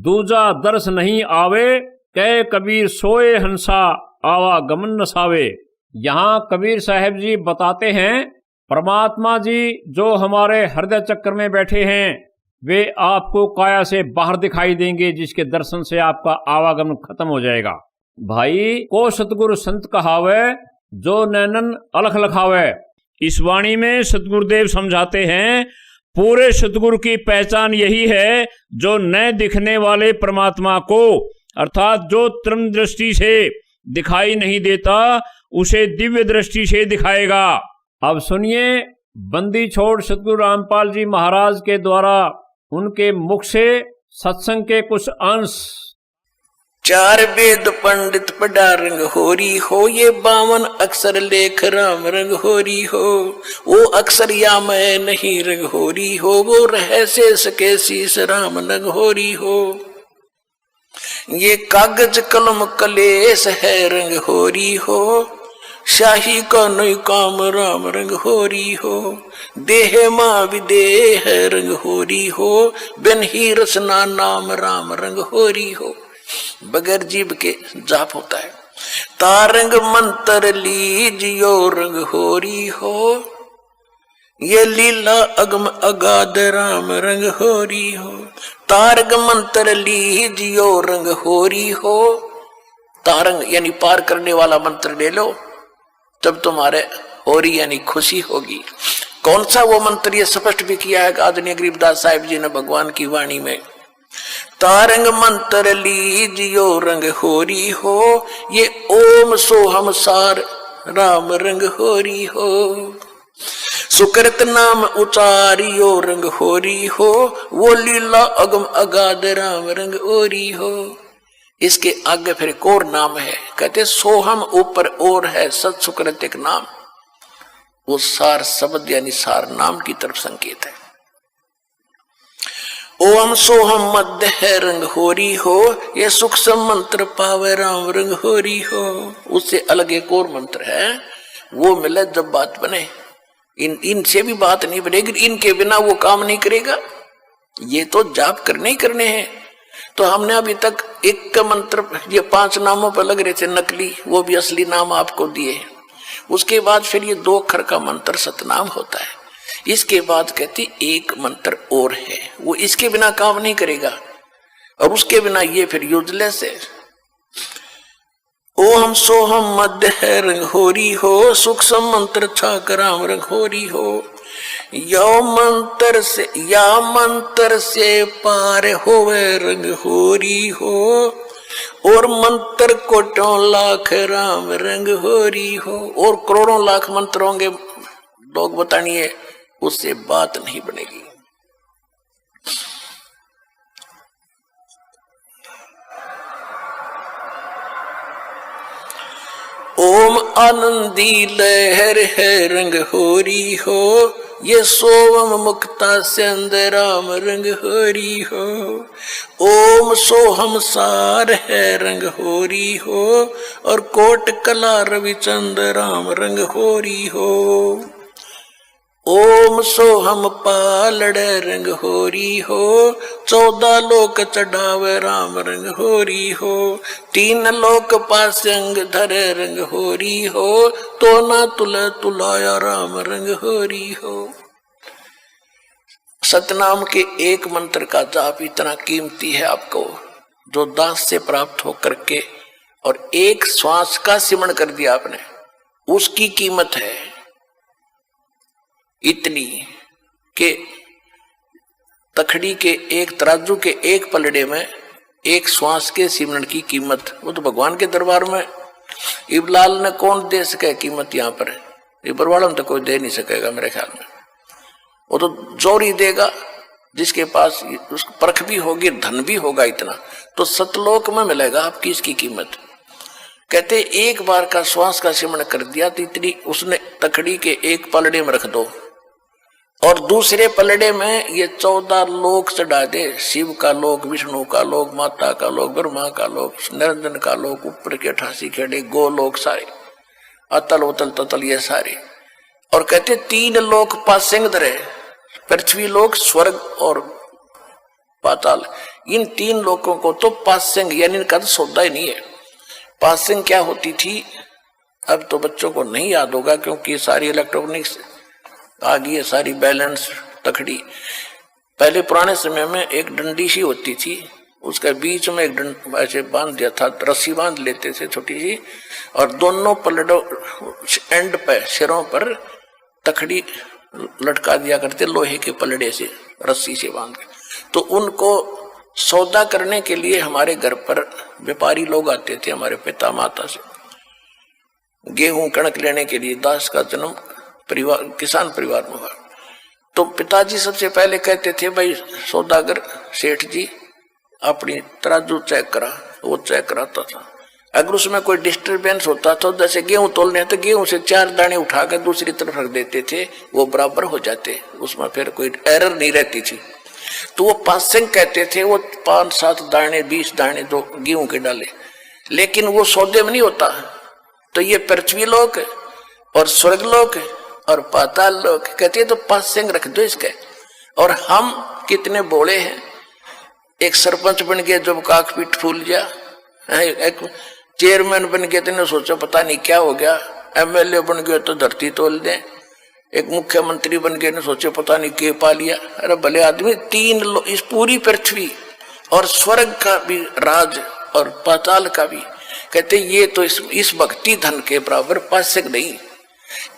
दूजा दर्श नहीं आवे, कह कबीर सोए हंसा आवागमन नसावे। यहाँ कबीर साहब जी बताते हैं, परमात्मा जी जो हमारे हृदय चक्र में बैठे हैं, वे आपको काया से बाहर दिखाई देंगे, जिसके दर्शन से आपका आवागमन खत्म हो जाएगा। भाई को सतगुरु संत कहावे, जो नैनन अलख लखावे। इस वाणी में सतगुरुदेव समझाते हैं, पूरे सतगुरु की पहचान यही है, जो न दिखने वाले परमात्मा को अर्थात जो त्रम दृष्टि से दिखाई नहीं देता, उसे दिव्य दृष्टि से दिखाएगा। अब सुनिए, बंदी छोड़ सतगुरु रामपाल जी महाराज के द्वारा उनके मुख से सत्संग के कुछ अंश।
4 वेद पंडित पढ़ा रंग होरी हो, ये 52 अक्षर लेख राम रंग होरी हो। वो अक्षर या मैं नहीं रंग होरी हो, वो रह से सके शीस राम रंग होरी हो। ये कागज कलम कलेस है रंग होरी हो, शाही का नई काम राम रंग होरी हो। देह माँ विदेह रंग होरी हो, बिन ही रचना नाम राम रंग होरी हो। बगैर जीव के जाप होता है। तारंग मंत्र लीजियो रंग होरी हो, ये लीला अगम अगाध राम रंग होरी हो, तारग मंत्र लीजियो रंग होरी हो। तारंग यानी पार करने वाला मंत्र ले लो, तब तुम्हारे होरी यानी खुशी होगी। कौन सा वो मंत्र, ये स्पष्ट भी किया है आदरणीय गरीबदास साहिब जी ने भगवान की वाणी में। तारंग मंत्र लीजियो रंग होरी हो, ये ओम सोहम सार राम रंग होरी हो। सुकृत नाम उचारियो रंग होरी हो, वो लीला अगम अगाध राम रंग होरी हो। इसके आगे फिर एक और नाम है, कहते सोहम ऊपर और है सत सुकृत एक नाम, वो सार शब्द यानी सार नाम की तरफ संकेत है। ओम सोहम मध्य है रंग होरी हो, ये सूक्ष्म मंत्र पावे राम रंग होरी हो। उससे अलग एक और मंत्र है, वो मिले जब बात बने। इनसे भी बात नहीं बनेगी, इनके बिना वो काम नहीं करेगा। ये तो जाप करने ही करने हैं। तो हमने अभी तक एक का मंत्र ये 5 नामों पर लग रहे थे नकली, वो भी असली नाम आपको दिए। उसके बाद फिर ये 2 अक्षर का मंत्र सतनाम होता है। इसके बाद कहती एक मंत्र और है, वो इसके बिना काम नहीं करेगा, और उसके बिना ये फिर यूजलेस है। ओम सोहम मध्य है रंग होरी हो, सूक्ष्म मंत्र छाक राम रंग होरी हो। या मंत्र से पार होवे रंग होरी हो, और मंत्र कोटों लाख राम रंग होरी हो। और करोड़ों लाख मंत्र होंगे, लोग बतानिए, उससे बात नहीं बनेगी। ओम आनंदी लहर है रंग होरी हो, ये सोवम मुक्ता सिंध राम रंग होरी हो। ओम सोहम सार है रंग होरी हो, और कोट कला रविचंद राम रंग होरी हो। ओम सोहम पालड़ रंग होरी हो, 14 लोक चढ़ावे राम रंग होरी हो। 3 लोक पासंग धरे रंग होरी हो, तो ना तुलाया राम रंग होरी हो। सतनाम के एक मंत्र का जाप इतना कीमती है आपको, जो दास से प्राप्त होकर के और एक श्वास का सिमरण कर दिया आपने, उसकी कीमत है इतनी के तखड़ी के एक तराजू के एक पलड़े में एक श्वास के सिमरण की कीमत, वो तो भगवान के दरबार में इबलाल ने कौन दे सके कीमत। यहाँ पर इबरवाड़ा में तो कोई दे नहीं सकेगा मेरे ख्याल में, वो तो जोरी देगा जिसके पास उसको परख भी होगी, धन भी होगा इतना, तो सतलोक में मिलेगा आपकी इसकी कीमत। कहते एक बार का श्वास का सिमरण कर दिया तो इतनी उसने तखड़ी के एक पलड़े में रख दो, और दूसरे पलड़े में ये 14 लोक चढ़ा दे, शिव का लोक, विष्णु का लोक, माता का लोक, ब्रह्मा का लोक, निरंजन का लोक, ऊपर के 88 खेड़े गोलोक सारे, अतल उतल ततल ये सारे। और कहते 3 लोक पासिंग धरे, पृथ्वी लोक, स्वर्ग और पाताल। इन 3 लोकों को तो पासिंग यानी इनका तो सौदा ही नहीं है। पासिंग क्या होती थी अब तो बच्चों को नहीं याद होगा, क्योंकि सारी इलेक्ट्रॉनिक्स आ गई है, सारी बैलेंस तखड़ी। पहले पुराने समय में एक डंडी सी होती थी, उसके बीच में एक डंड ऐसे बांध दिया था, रस्सी बांध लेते थे छोटी सी, और दोनों पलड़ों एंड पे सिरों पर तखड़ी लटका दिया करते लोहे के पलड़े से, रस्सी से बांध के। तो उनको सौदा करने के लिए हमारे घर पर व्यापारी लोग आते थे, हमारे पिता माता से गेहूं कणक लेने के लिए। दास का जन्म परिवार किसान परिवार में हुआ, तो पिताजी सबसे पहले कहते थे, भाई सौदागर सेठ जी अपनी तराजू चेक करा। वो चेक कराता था, अगर उसमें कोई डिस्टरबेंस होता तो जैसे गेहूं तोलने हैं तो गेहूं से 4 दाने उठाकर दूसरी तरफ रख देते थे, वो बराबर हो जाते, उसमें फिर कोई एरर नहीं रहती थी। तो वो पासिंग कहते थे, वो 5-7 दाने 20 दाने जो गेहूं के डाले, लेकिन वो सौदे में नहीं होता। तो ये पृथ्वी लोक और स्वर्ग लोक और पाताल लोक कहते हैं, तो पासिंग रख दो इसके। और हम कितने बोले हैं, एक सरपंच बन गया जब काक पीठ फूल गया, एक चेयरमैन बन गया तो सोचा पता नहीं क्या हो गया, एमएलए बन गया तो धरती तोल दे, एक मुख्यमंत्री बन गए, ने सोचे पता नहीं के पा लिया। अरे भले आदमी, इस पूरी पृथ्वी और स्वर्ग का भी राज और पाताल का भी, कहते ये तो इस भक्ति धन के बराबर पासक नहीं।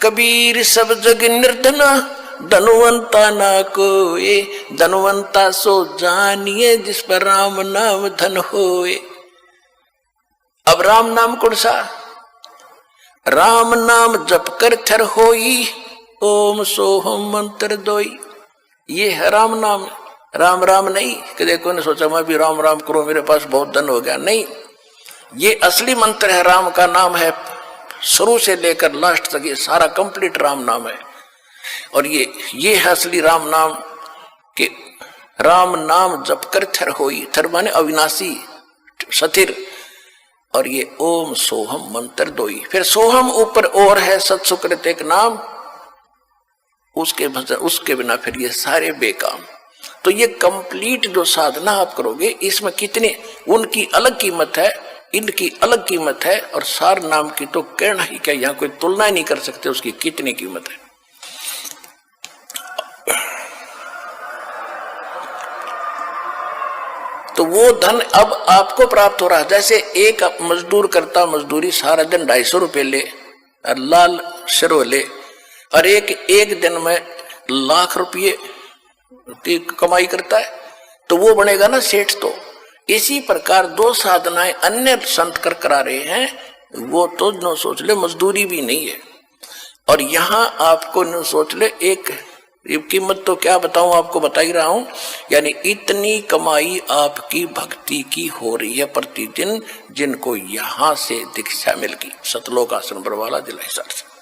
कबीर सब जग निर्धना, धनवंता ना कोए, धनवंता सो जानिए जिस पर राम नाम धन होए। अब राम नाम कौन सा? राम नाम जप कर थर होई, ओम सोहम मंत्र दोई। ये है राम नाम, राम राम नहीं कि देखो ने सोचा मैं भी राम राम करूं मेरे पास बहुत धन हो गया, नहीं। ये असली मंत्र है, राम का नाम है, शुरू से लेकर लास्ट तक ये सारा कंप्लीट राम नाम है। और ये है असली राम नाम कि राम नाम जप कर थर होई, थर माने अविनाशी स्थिर, और ये ओम सोहम मंत्र दोई। फिर सोहम ऊपर और है सत्सुकृत एक नाम, उसके बिना फिर ये सारे बेकाम। तो ये कंप्लीट जो साधना आप करोगे, इसमें कितने उनकी अलग कीमत है, इनकी अलग कीमत है, और सार नाम की तो कहना ही क्या, यहाँ कोई तुलना ही नहीं कर सकते उसकी कितनी कीमत है। तो वो धन अब आपको प्राप्त हो रहा है। जैसे एक मजदूर करता मजदूरी सारा दिन 250 रुपये ले, लाल शरो ले, और एक दिन में लाख रुपये की कमाई करता है, तो वो बनेगा ना सेठ। तो इसी प्रकार दो साधनाएं अन्य संत कर करा रहे हैं, वो तो न सोच ले मजदूरी भी नहीं है। और यहाँ आपको न सोच ले, एक कीमत तो क्या बताऊं, आपको बता ही रहा हूं, यानी इतनी कमाई आपकी भक्ति की हो रही है प्रतिदिन, जिनको यहां से दीक्षा मिल गई सतलोक आश्रम बरवाला जिला हिसार से।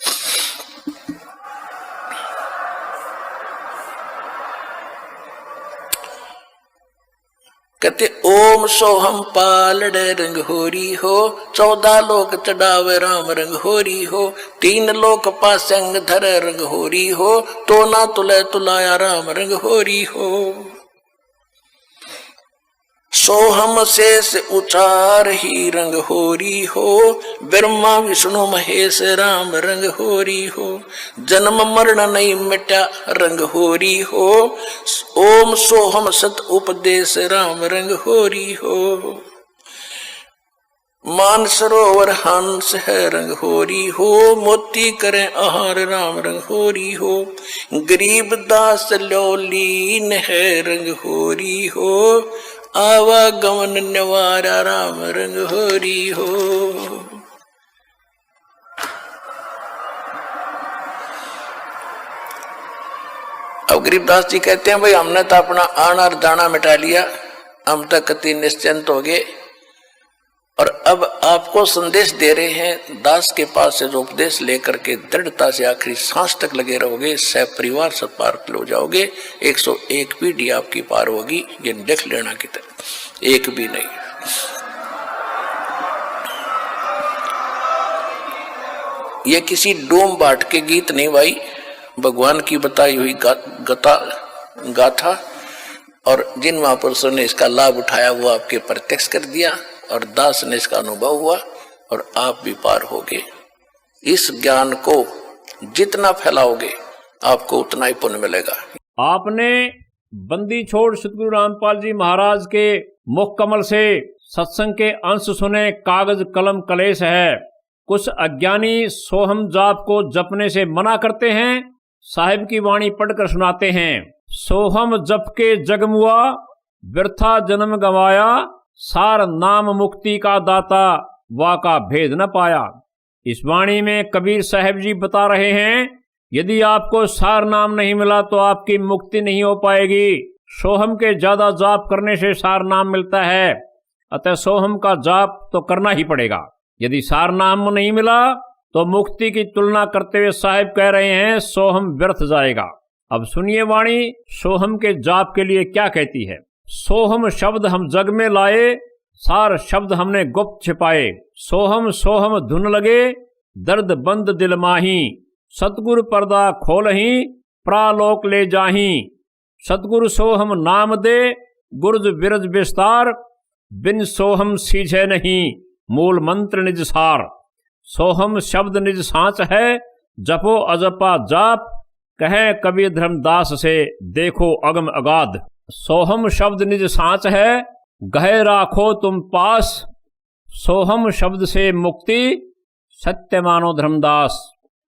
कहते ओम सोहम पालड़ रंग होरी हो, 14 लोक चढ़ावे राम रंग होरी हो, 3 लोक पासंग धर रंग होरी हो, तो ना तुले तुलाया राम रंग होरी हो। सोहम शेष उचार ही रंग होरी हो, ब्रह्मा विष्णु महेश राम रंग होरी हो, जन्म मरण नहीं मिटा रंग होरी हो, ओम सोहम सत उपदेश राम रंग होरी हो। मान सरोवर हंस है रंग होरी हो, मोती करें आहार राम रंग होरी हो, गरीब दास लोलीन है रंग होरी हो, आवागमन निवारा राम रंग होरी हो। अब गरीबदास जी कहते हैं भाई हमने तो अपना आना और दाना मिटा लिया, हम तक कति निश्चिंत हो गए, और अब आपको संदेश दे रहे हैं, दास के पास से जो उपदेश लेकर के दृढ़ता से आखिरी सांस तक लगे रहोगे, सह परिवार सब पार हो जाओगे, 101 पीढ़ी आपकी पार होगी, ये देख लेना की तरह एक भी नहीं। ये किसी डोम बाट के गीत नहीं भाई, भगवान की बताई हुई गाथा, और जिन महापुरुषों ने इसका लाभ उठाया वो आपके प्रत्यक्ष कर दिया, और दास ने इसका अनुभव हुआ, और आप भी पार होगे। इस ज्ञान को जितना फैलाओगे आपको उतना ही पुण्य मिलेगा।
आपने बंदी छोड़ सतगुरु रामपाल जी महाराज के मुख कमल से सत्संग के अंश सुने, कागज कलम कलेश है। कुछ अज्ञानी सोहम जाप को जपने से मना करते हैं, साहिब की वाणी पढ़कर सुनाते हैं। सोहम जप के जगमुआ, व्यर्था जन्म गवाया, सार नाम मुक्ति का दाता, वा का भेद न पाया। इस वाणी में कबीर साहब जी बता रहे हैं, यदि आपको सार नाम नहीं मिला तो आपकी मुक्ति नहीं हो पाएगी। सोहम के ज्यादा जाप करने से सार नाम मिलता है, अतः सोहम का जाप तो करना ही पड़ेगा। यदि सार नाम नहीं मिला तो मुक्ति की तुलना करते हुए साहिब कह रहे हैं सोहम व्यर्थ जाएगा। अब सुनिए वाणी सोहम के जाप के लिए क्या कहती है। सोहम शब्द हम जग में लाए, सार शब्द हमने गुप्त छिपाए। सोहम सोहम धुन लगे, दर्द बंद दिल माही, सतगुरु पर्दा खोलही, प्रालोक ले जाही। सतगुरु सोहम नाम दे, गुरज बिरज विस्तार, बिन सोहम सीझे नहीं, मूल मंत्र निज सार। सोहम शब्द निज सांच है, जपो अजपा जाप, कहे कबीर धर्मदास से देखो अगम अगाध, सोहम शब्द निज सांच है, गहे राखो तुम पास, सोहम शब्द से मुक्ति, सत्य मानो धर्मदास।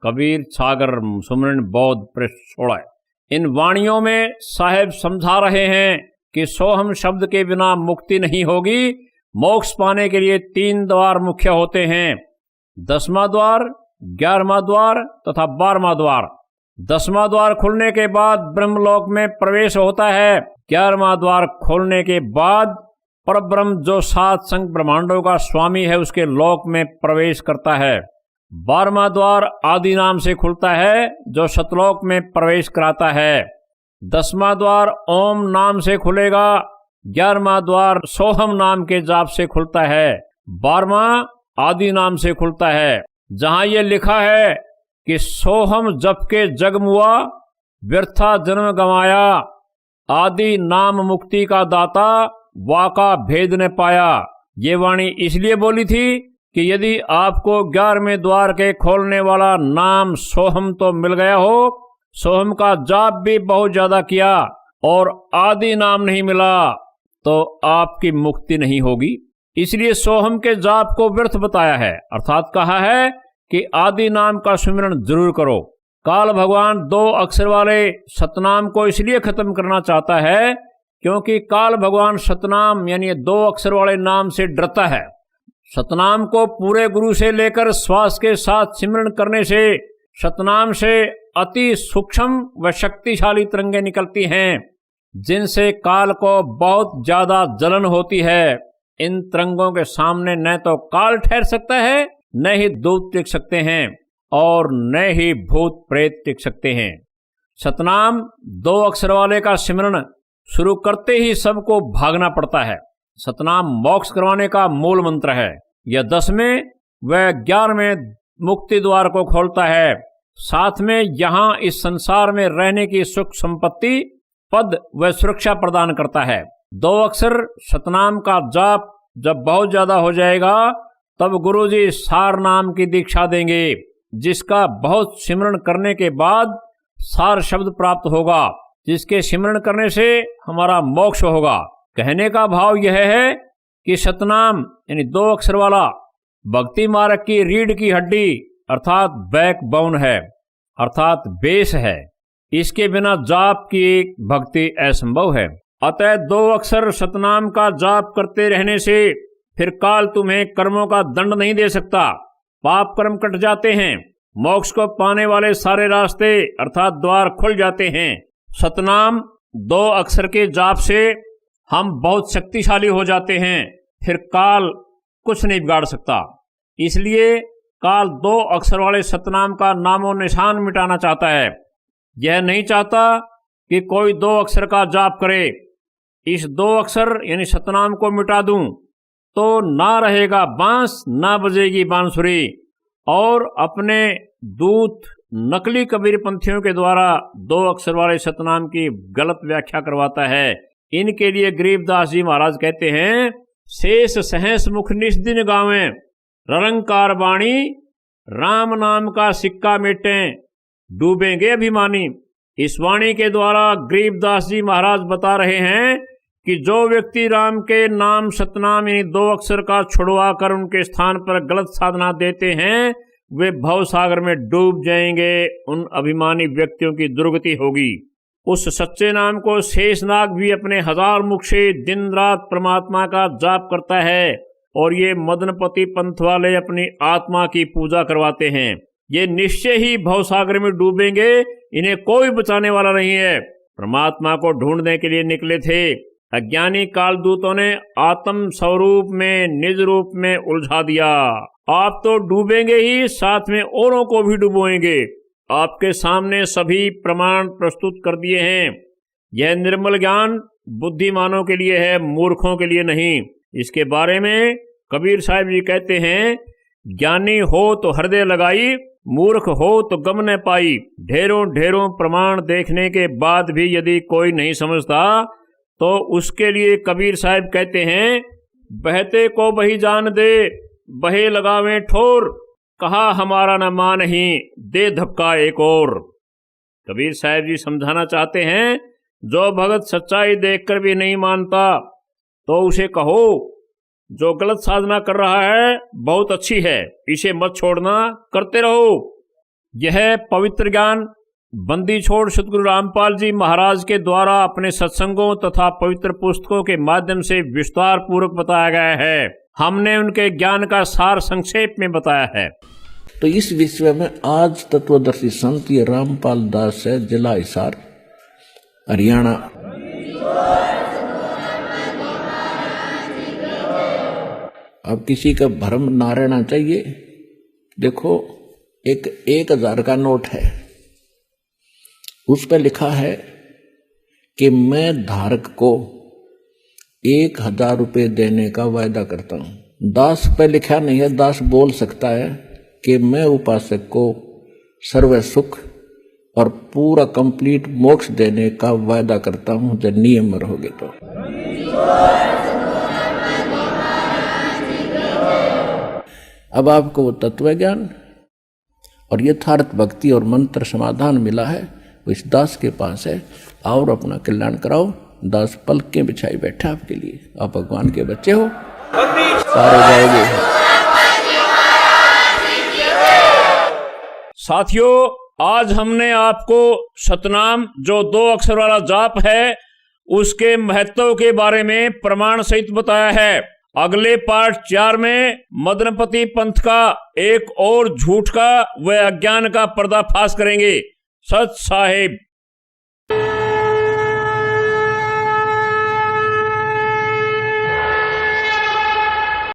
कबीर सागर सुमरन बौद्ध पृष्ठ 16। इन वाणियों में साहेब समझा रहे हैं कि सोहम शब्द के बिना मुक्ति नहीं होगी। मोक्ष पाने के लिए 3 द्वार मुख्य होते हैं, 10वां द्वार, 11वां द्वार तथा 12वां द्वार। 10वां द्वार खुलने के बाद ब्रह्मलोक में प्रवेश होता है। 11वां द्वार खोलने के बाद परब्रह्म जो 7 संग ब्रह्मांडों का स्वामी है उसके लोक में प्रवेश करता है। 12वां द्वार आदि नाम से खुलता है जो सतलोक में प्रवेश कराता है। 10वां द्वार ओम नाम से खुलेगा। 11वां द्वार सोहम नाम के जाप से खुलता है। 12वां आदि नाम से खुलता है। जहां ये लिखा है कि सोहम जप के जग मुआ, व्यर्था जन्म गंवाया, आदि नाम मुक्ति का दाता, वाका भेद ने पाया। ये वाणी इसलिए बोली थी कि यदि आपको 11वें द्वार के खोलने वाला नाम सोहम तो मिल गया हो, सोहम का जाप भी बहुत ज्यादा किया और आदि नाम नहीं मिला तो आपकी मुक्ति नहीं होगी। इसलिए सोहम के जाप को व्यर्थ बताया है, अर्थात कहा है कि आदि नाम का सुमिरन जरूर करो। काल भगवान 2 अक्षर वाले सतनाम को इसलिए खत्म करना चाहता है क्योंकि काल भगवान सतनाम यानी 2 अक्षर वाले नाम से डरता है। सतनाम को पूरे गुरु से लेकर श्वास के साथ सिमरन करने से सतनाम से अति सूक्ष्म व शक्तिशाली तरंगें निकलती हैं जिनसे काल को बहुत ज्यादा जलन होती है। इन तरंगों के सामने न तो काल ठहर सकता है, न ही दूत टिक सकते हैं और न ही भूत प्रेत टिक सकते हैं। सतनाम 2 अक्षर वाले का सिमरन शुरू करते ही सबको भागना पड़ता है। सतनाम मोक्ष करवाने का मूल मंत्र है। यह 10वें व 11वें मुक्ति द्वार को खोलता है। साथ में यहाँ इस संसार में रहने की सुख संपत्ति, पद व सुरक्षा प्रदान करता है। 2 अक्षर सतनाम का जाप जब बहुत ज्यादा हो जाएगा तब गुरुजी सार नाम की दीक्षा देंगे, जिसका बहुत सिमरन करने के बाद सार शब्द प्राप्त होगा, जिसके सिमरन करने से हमारा मोक्ष होगा। कहने का भाव यह है कि सतनाम यानी 2 अक्षर वाला भक्ति मार्ग की रीढ़ की हड्डी अर्थात बैकबोन है, अर्थात बेस है। इसके बिना जाप की भक्ति असंभव है। अतः 2 अक्षर सतनाम का जाप करते रहने से फिर काल तुम्हें कर्मों का दंड नहीं दे सकता। पाप कर्म कट जाते हैं, मोक्ष को पाने वाले सारे रास्ते अर्थात द्वार खुल जाते हैं। सतनाम 2 अक्षर के जाप से हम बहुत शक्तिशाली हो जाते हैं, फिर काल कुछ नहीं बिगाड़ सकता। इसलिए काल 2 अक्षर वाले सतनाम का नामो निशान मिटाना चाहता है। यह नहीं चाहता कि कोई 2 अक्षर का जाप करे। इस 2 अक्षर यानी सतनाम को मिटा दूं तो ना रहेगा बांस, ना बजेगी बांसुरी। और अपने दूत नकली कबीर पंथियों के द्वारा 2 अक्षर वाले सतनाम की गलत व्याख्या करवाता है। इनके लिए गरीबदास जी महाराज कहते हैं, शेष सहस मुख निस दिन गावें, रलंकार वाणी राम नाम का सिक्का मिटें, डूबेंगे अभिमानी। इस वाणी के द्वारा गरीबदास जी महाराज बता रहे हैं कि जो व्यक्ति राम के नाम सतनाम यानी 2 अक्षर का छुड़वा कर उनके स्थान पर गलत साधना देते हैं, वे भव सागर में डूब जाएंगे। उन अभिमानी व्यक्तियों की दुर्गति होगी। उस सच्चे नाम को शेषनाग भी अपने 1000 मुख से दिन रात परमात्मा का जाप करता है और ये मदनपति पंथ वाले अपनी आत्मा की पूजा करवाते हैं। ये निश्चय ही भवसागर में डूबेंगे, इन्हें कोई बचाने वाला नहीं है। परमात्मा को ढूंढने के लिए निकले थे। अज्ञानी कालदूतों ने आत्म स्वरूप में निज रूप में उलझा दिया। आप तो डूबेंगे ही, साथ में औरों को भी डुबोएंगे। आपके सामने सभी प्रमाण प्रस्तुत कर दिए हैं। यह निर्मल ज्ञान बुद्धिमानों के लिए है, मूर्खों के लिए नहीं। इसके बारे में कबीर साहब जी कहते हैं, ज्ञानी हो तो हृदय लगाई, मूर्ख हो तो गम न पाई। ढेरों ढेरों प्रमाण देखने के बाद भी यदि कोई नहीं समझता तो उसके लिए कबीर साहब कहते हैं, बहते को बही जान दे, बहे लगावे ठोर, कहा हमारा न मान ही, दे धक्का एक और। कबीर साहब जी समझाना चाहते हैं, जो भगत सच्चाई देखकर भी नहीं मानता तो उसे कहो जो गलत साधना कर रहा है बहुत अच्छी है, इसे मत छोड़ना, करते रहो। यह पवित्र ज्ञान बंदी छोड़ सतगुरु रामपाल जी महाराज के द्वारा अपने सत्संगों तथा पवित्र पुस्तकों के माध्यम से विस्तार पूर्वक बताया गया है। हमने उनके ज्ञान का सार संक्षेप में बताया है।
तो इस विषय में आज तत्वदर्शी संत ये रामपाल दास है, जिला हिसार, हरियाणा। अब किसी का भ्रम ना रहना चाहिए। देखो, एक 1000 का नोट है, उस पर लिखा है कि मैं धारक को 1000 रुपये देने का वायदा करता हूं। दास पे लिखा नहीं है। दास बोल सकता है कि मैं उपासक को सर्व सुख और पूरा कंप्लीट मोक्ष देने का वायदा करता हूं जब नियम रहोगे तो। अब आपको वो तत्व ज्ञान और यथार्थ भक्ति और मंत्र समाधान मिला है, वो इस दास के पास है। और अपना कल्याण कराओ। दास पलकें बिछाई बैठा आपके लिए। आप भगवान के बच्चे हो, सारे जाओगे।
साथियों, आज हमने आपको सतनाम जो 2 अक्षर वाला जाप है उसके महत्व के बारे में प्रमाण सहित बताया है। अगले पार्ट 4 में मदनपति पंथ का एक और झूठ का व अज्ञान का पर्दाफाश करेंगे। सत साहिब।